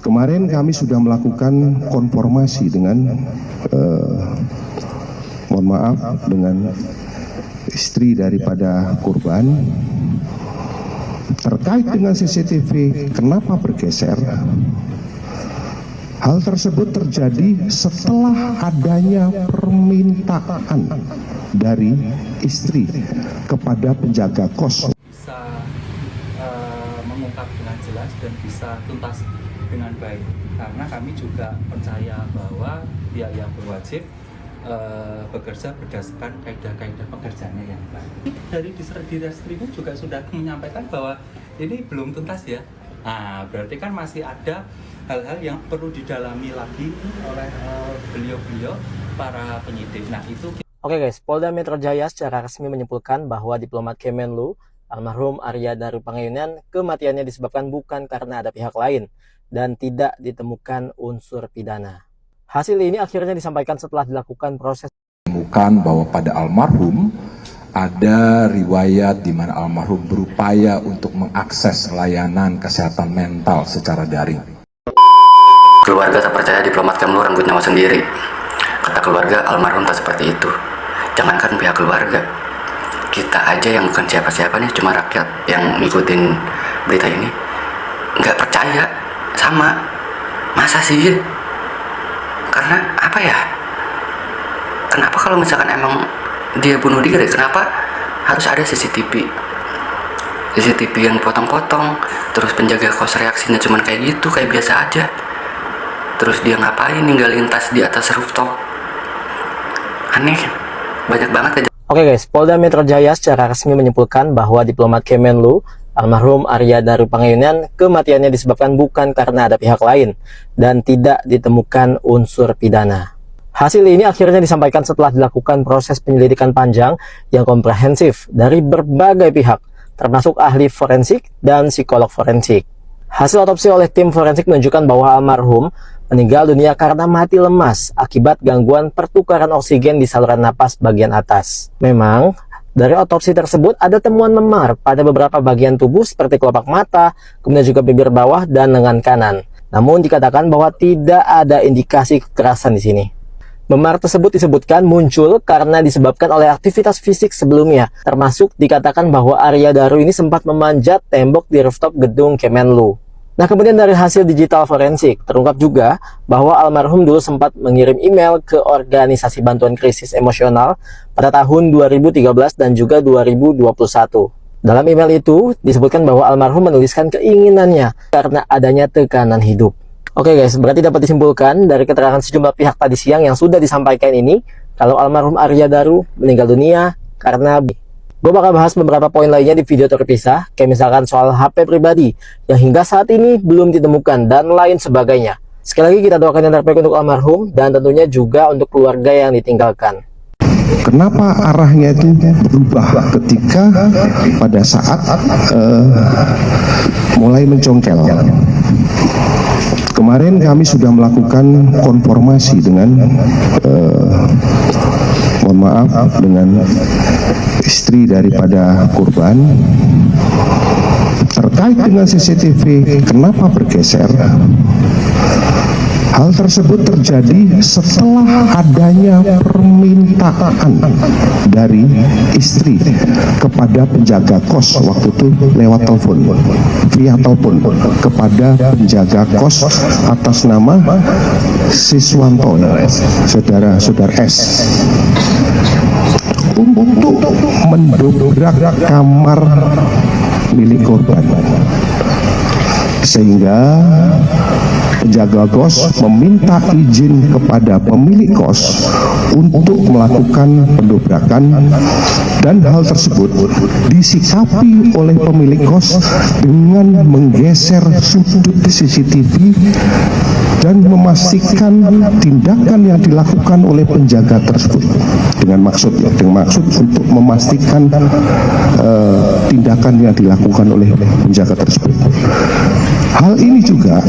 Kemarin kami sudah melakukan konfirmasi dengan mohon maaf dengan istri daripada korban terkait dengan CCTV kenapa bergeser. Hal tersebut terjadi setelah adanya permintaan dari istri kepada penjaga kos. Bisa mengungkap dengan jelas dan bisa tuntas dengan baik, karena kami juga percaya bahwa pihak yang berwajib bekerja berdasarkan kaidah-kaidah pekerjaannya yang baik. Dari Ditreskrimum juga sudah menyampaikan bahwa ini belum tuntas ya. Nah, berarti kan masih ada hal-hal yang perlu didalami lagi oleh beliau-beliau para penyidik. Nah, itu. Oke guys, Polda Metro Jaya secara resmi menyimpulkan bahwa diplomat Kemenlu almarhum Arya Daru Pangayunan kematiannya disebabkan bukan karena ada pihak lain dan tidak ditemukan unsur pidana. Hasil ini akhirnya disampaikan setelah dilakukan proses. Bukan bahwa pada almarhum ada riwayat di mana almarhum berupaya untuk mengakses layanan kesehatan mental secara daring. Keluarga tak percaya diplomat Kemlu renggut nyawa sendiri. Kata keluarga, almarhum tak seperti itu. Jangankan pihak keluarga, kita aja yang bukan siapa-siapa nih, cuma rakyat yang ngikutin berita ini, nggak percaya sama. Masa sih? Karena apa ya? Kenapa kalau misalkan emang dia bunuh diri, kenapa harus ada CCTV yang potong-potong, terus penjaga kos reaksinya cuman kayak gitu, kayak biasa aja. Terus dia ngapain ninggalin tas di atas rooftop? Aneh, banyak banget aja. Oke guys, Polda Metro Jaya secara resmi menyimpulkan bahwa diplomat Kemenlu almarhum Arya Daru Pangayunan kematiannya disebabkan bukan karena ada pihak lain dan tidak ditemukan unsur pidana. Hasil ini akhirnya disampaikan setelah dilakukan proses penyelidikan panjang yang komprehensif dari berbagai pihak, termasuk ahli forensik dan psikolog forensik. Hasil otopsi oleh tim forensik menunjukkan bahwa almarhum meninggal dunia karena mati lemas akibat gangguan pertukaran oksigen di saluran napas bagian atas. Memang, dari otopsi tersebut ada temuan memar pada beberapa bagian tubuh seperti kelopak mata, kemudian juga bibir bawah dan lengan kanan. Namun dikatakan bahwa tidak ada indikasi kekerasan di sini. Memar tersebut disebutkan muncul karena disebabkan oleh aktivitas fisik sebelumnya, termasuk dikatakan bahwa Arya Daru ini sempat memanjat tembok di rooftop gedung Kemenlu. Nah, kemudian dari hasil digital forensik, terungkap juga bahwa almarhum dulu sempat mengirim email ke organisasi bantuan krisis emosional pada tahun 2013 dan juga 2021. Dalam email itu, disebutkan bahwa almarhum menuliskan keinginannya karena adanya tekanan hidup. Oke guys, berarti dapat disimpulkan dari keterangan sejumlah pihak tadi siang yang sudah disampaikan ini, kalau almarhum Arya Daru meninggal dunia karena gue bakal bahas beberapa poin lainnya di video terpisah, kayak misalkan soal HP pribadi yang hingga saat ini belum ditemukan dan lain sebagainya. Sekali lagi kita doakan yang terbaik untuk almarhum dan tentunya juga untuk keluarga yang ditinggalkan. Kenapa arahnya itu berubah ketika pada saat mulai mencongkel? Kemarin kami sudah melakukan konfirmasi dengan mohon maaf dengan istri daripada korban terkait dengan CCTV kenapa bergeser. Hal tersebut terjadi setelah adanya permintaan dari istri kepada penjaga kos waktu itu lewat telepon, via telepon kepada penjaga kos atas nama Siswanto, saudara S, untuk mendobrak kamar milik korban, sehingga penjaga kos meminta izin kepada pemilik kos untuk melakukan pendobrakan, dan hal tersebut disikapi oleh pemilik kos dengan menggeser sudut CCTV dan memastikan tindakan yang dilakukan oleh penjaga tersebut dengan maksud untuk memastikan tindakan yang dilakukan oleh penjaga tersebut. Hal ini juga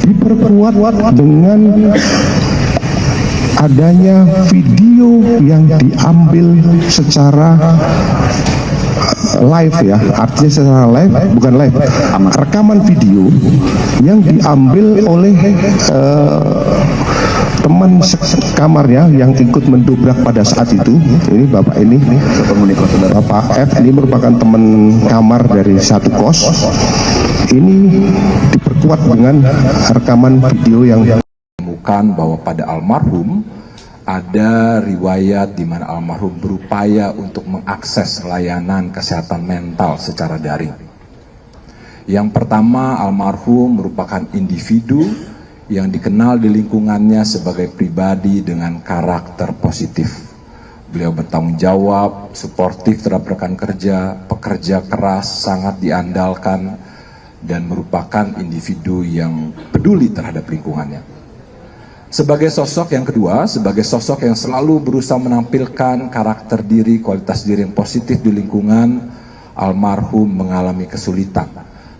diperkuat dengan adanya video yang diambil secara live ya, artinya secara live, bukan live, rekaman video yang diambil oleh teman kamarnya yang ikut mendobrak pada saat itu. Ini bapak ini, Bapak F, ini merupakan teman kamar dari satu kos. Ini diperkuat dengan rekaman video yang Menemukan bahwa pada almarhum ada riwayat di mana almarhum berupaya untuk mengakses layanan kesehatan mental secara daring. Yang pertama, almarhum merupakan individu yang dikenal di lingkungannya sebagai pribadi dengan karakter positif. Beliau bertanggung jawab, suportif terhadap rekan kerja, pekerja keras, sangat diandalkan, dan merupakan individu yang peduli terhadap lingkungannya. Sebagai sosok yang kedua, sebagai sosok yang selalu berusaha menampilkan karakter diri, kualitas diri yang positif di lingkungan, almarhum mengalami kesulitan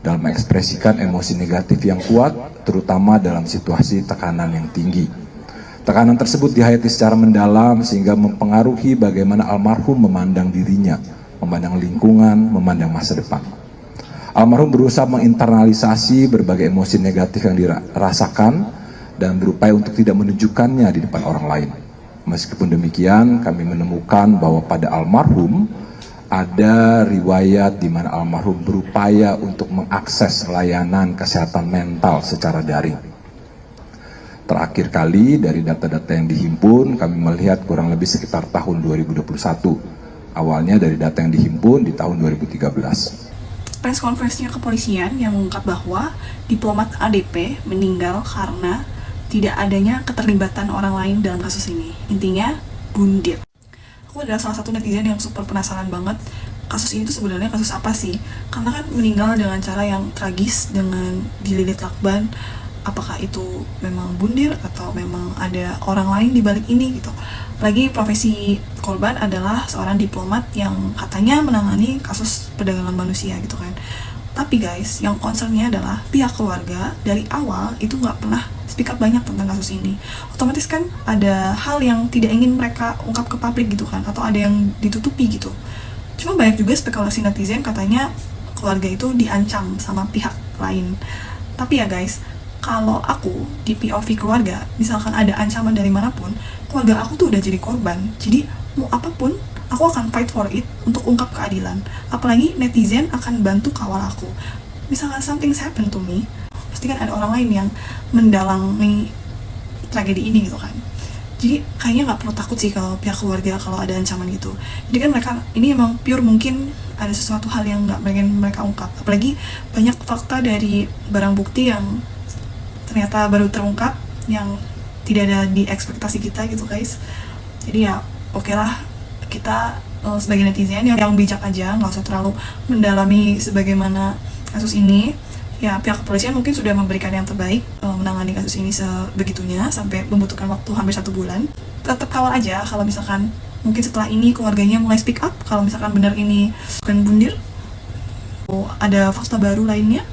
dalam mengekspresikan emosi negatif yang kuat, terutama dalam situasi tekanan yang tinggi. Tekanan tersebut dihayati secara mendalam sehingga mempengaruhi bagaimana almarhum memandang dirinya, memandang lingkungan, memandang masa depan. Almarhum berusaha menginternalisasi berbagai emosi negatif yang dirasakan dan berupaya untuk tidak menunjukkannya di depan orang lain. Meskipun demikian, kami menemukan bahwa pada almarhum ada riwayat di mana almarhum berupaya untuk mengakses layanan kesehatan mental secara daring. Terakhir kali dari data-data yang dihimpun, kami melihat kurang lebih sekitar tahun 2021. Awalnya dari data yang dihimpun di tahun 2013. Press conference-nya kepolisian yang mengungkap bahwa diplomat ADP meninggal karena tidak adanya keterlibatan orang lain dalam kasus ini. Intinya, bundir. Aku adalah salah satu netizen yang super penasaran banget kasus ini tuh sebenarnya kasus apa sih? Karena kan meninggal dengan cara yang tragis, dengan dililit lakban. Apakah itu memang bundir atau memang ada orang lain di balik ini gitu? Lagi profesi korban adalah seorang diplomat yang katanya menangani kasus perdagangan manusia gitu kan. Tapi guys, yang concernnya adalah pihak keluarga dari awal itu nggak pernah speak up banyak tentang kasus ini. Otomatis kan ada hal yang tidak ingin mereka ungkap ke publik gitu kan, atau ada yang ditutupi gitu. Cuma banyak juga spekulasi netizen katanya keluarga itu diancam sama pihak lain. Tapi ya guys, kalau aku di POV keluarga, misalkan ada ancaman dari manapun, keluarga aku tuh udah jadi korban. Jadi mau apapun, aku akan fight for it untuk ungkap keadilan. Apalagi netizen akan bantu kawal aku. Misalkan something's happen to me, pasti kan ada orang lain yang mendalangi tragedi ini gitu kan. Jadi kayaknya nggak perlu takut sih kalau pihak keluarga kalau ada ancaman gitu. Jadi kan mereka ini emang pure mungkin ada sesuatu hal yang nggak pengen mereka ungkap. Apalagi banyak fakta dari barang bukti yang ternyata baru terungkap yang tidak ada di ekspektasi kita gitu guys. Jadi ya oke lah, kita sebagai netizen yang bijak aja, nggak usah terlalu mendalami sebagaimana kasus ini. Ya pihak kepolisian mungkin sudah memberikan yang terbaik menangani kasus ini sebegitunya sampai membutuhkan waktu hampir 1 bulan. Tetap kawal aja kalau misalkan mungkin setelah ini keluarganya mulai speak up kalau misalkan benar ini bukan bundir, ada fakta baru lainnya,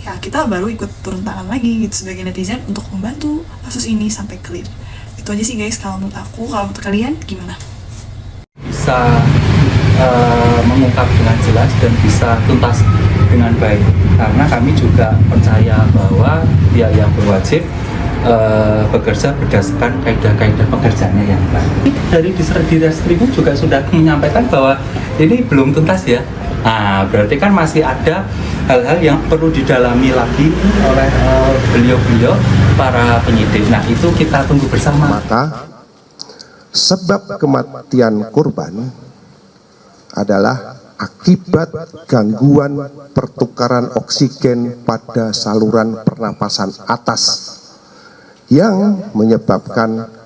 ya kita baru ikut turun tangan lagi gitu sebagai netizen untuk membantu kasus ini sampai clear. Itu aja sih guys kalau menurut aku. Kalau menurut kalian gimana? Bisa mengungkap dengan jelas dan bisa tuntas dengan baik, karena kami juga percaya bahwa pihak yang berwajib bekerja berdasarkan kaidah-kaidah pekerjaannya yang baik. Dari Ditreskrimum juga sudah menyampaikan bahwa ini belum tuntas ya. Nah, berarti kan masih ada hal-hal yang perlu didalami lagi oleh beliau-beliau para penyidik. Nah, itu kita tunggu bersama. maka sebab kematian korban adalah akibat gangguan pertukaran oksigen pada saluran pernapasan atas yang menyebabkan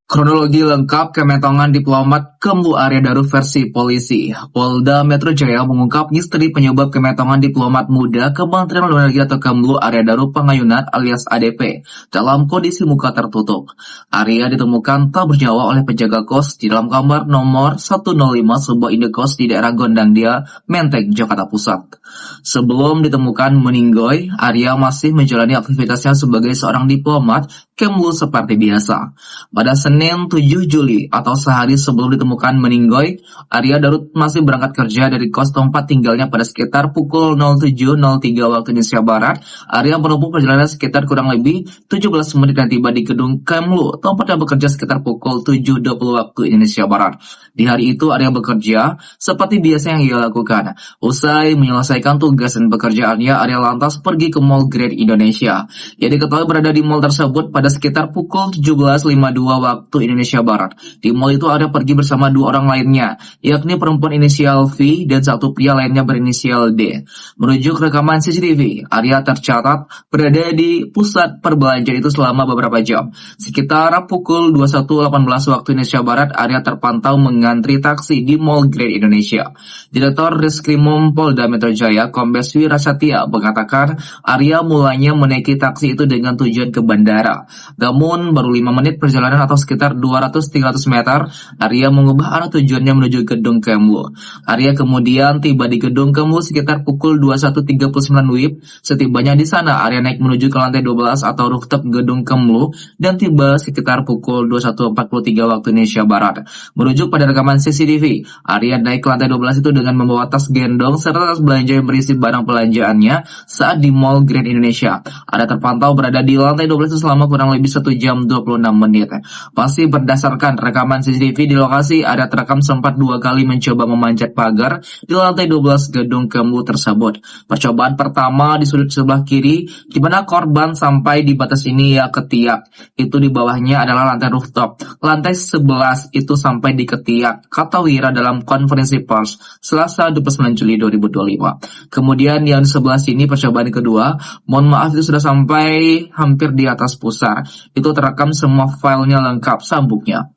Kronologi lengkap kementongan diplomat Kemlu Arya Daru versi polisi. Polda Metro Jaya mengungkap misteri penyebab kementongan diplomat muda Kementerian Luar Negeri atau Kemlu Arya Daru Pangayunan alias ADP dalam kondisi muka tertutup. Arya ditemukan tak bernyawa oleh penjaga kos di dalam kamar nomor 105 sebuah indekos di daerah Gondangdia, Menteng, Jakarta Pusat. Sebelum ditemukan meninggoy, Arya masih menjalani aktivitasnya sebagai seorang diplomat Kemlu seperti biasa. Pada Senin 7 Juli atau sehari sebelum ditemukan ditemukan meninggoy, Arya Darut masih berangkat kerja dari kos tempat tinggalnya pada sekitar pukul 07.03 waktu Indonesia Barat. Arya menempuh perjalanan sekitar kurang lebih 17 menit dan tiba di gedung Kemlu, tempatnya bekerja sekitar pukul 7.20 waktu Indonesia Barat. Di hari itu Arya bekerja seperti biasa yang ia lakukan. Usai menyelesaikan tugas dan pekerjaannya, Arya lantas pergi ke Mall Grand Indonesia. Ia diketahui berada di mall tersebut pada sekitar pukul 17.52 waktu Indonesia Barat. Di mall itu Arya pergi bersama dua orang lainnya, yakni perempuan inisial V dan satu pria lainnya berinisial D. Merujuk rekaman CCTV, Arya tercatat berada di pusat perbelanjaan itu selama beberapa jam. Sekitar pukul 21.18 waktu Indonesia Barat, Arya terpantau mengantri taksi di Mall Grand Indonesia. Direktur Reskrimum Polda Metro Jaya, Kombes Wirasatya, mengatakan Arya mulanya menaiki taksi itu dengan tujuan ke bandara. Namun baru 5 menit perjalanan atau sekitar 200-300 meter, Arya mengubah arah tujuannya menuju gedung Kemlu. Arya kemudian tiba di gedung Kemlu sekitar pukul 21.39 WIB. Setibanya di sana, Arya naik menuju ke lantai 12 atau rooftop gedung Kemlu dan tiba sekitar pukul 21.43 waktu Indonesia Barat. Merujuk pada rekaman CCTV, Arya naik ke lantai 12 itu dengan membawa tas gendong serta tas belanja yang berisi barang belanjaannya saat di Mall Grand Indonesia. Arya terpantau berada di lantai 12 itu selama kurang lebih 1 jam 26 menit. Masih berdasarkan rekaman CCTV di lokasi, Arya terekam sempat 2 kali mencoba memanjat pagar di lantai 12 gedung Kemlu tersebut. Percobaan pertama di sudut sebelah kiri, di mana korban sampai di batas ini ia ketiak. Itu di bawahnya adalah lantai rooftop. Lantai 11 itu sampai di ketiak, kata Wira dalam konferensi pers Selasa 29 Juli 2025. Kemudian yang di sebelah sini percobaan kedua, mohon maaf itu sudah sampai hampir di atas pusar. Itu terekam semua filenya lengkap, sambungnya.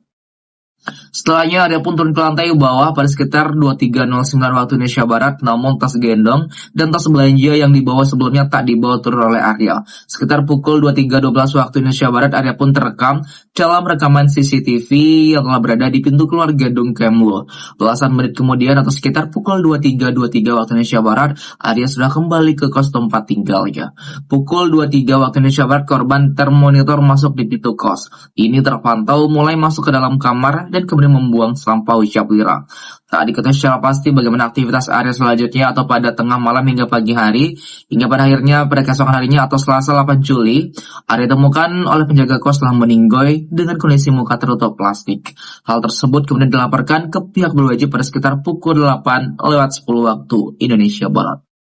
Setelahnya Arya pun turun ke lantai bawah pada sekitar 23.09 waktu Indonesia Barat, namun tas gendong dan tas belanja yang dibawa sebelumnya tak dibawa turun oleh Arya. Sekitar pukul 23.12 waktu Indonesia Barat, Arya pun terekam dalam rekaman CCTV yang telah berada di pintu keluar gedung Kemlu. Belasan menit kemudian atau sekitar pukul 23.23 waktu Indonesia Barat, Arya sudah kembali ke kos tempat tinggalnya. Pukul 23 waktu Indonesia Barat, korban termonitor masuk di pintu kos. Ini terpantau mulai masuk ke dalam kamar dan kemudian membuang sampah, ucap Wira. Tak diketahui secara pasti bagaimana aktivitas Arya selanjutnya atau pada tengah malam hingga pagi hari, hingga pada akhirnya pada keesokan harinya atau Selasa 8 Juli, Arya ditemukan oleh penjaga kos telah meninggoy dengan kondisi muka tertutup plastik. Hal tersebut kemudian dilaporkan ke pihak berwajib pada sekitar pukul 8:10 waktu Indonesia Barat.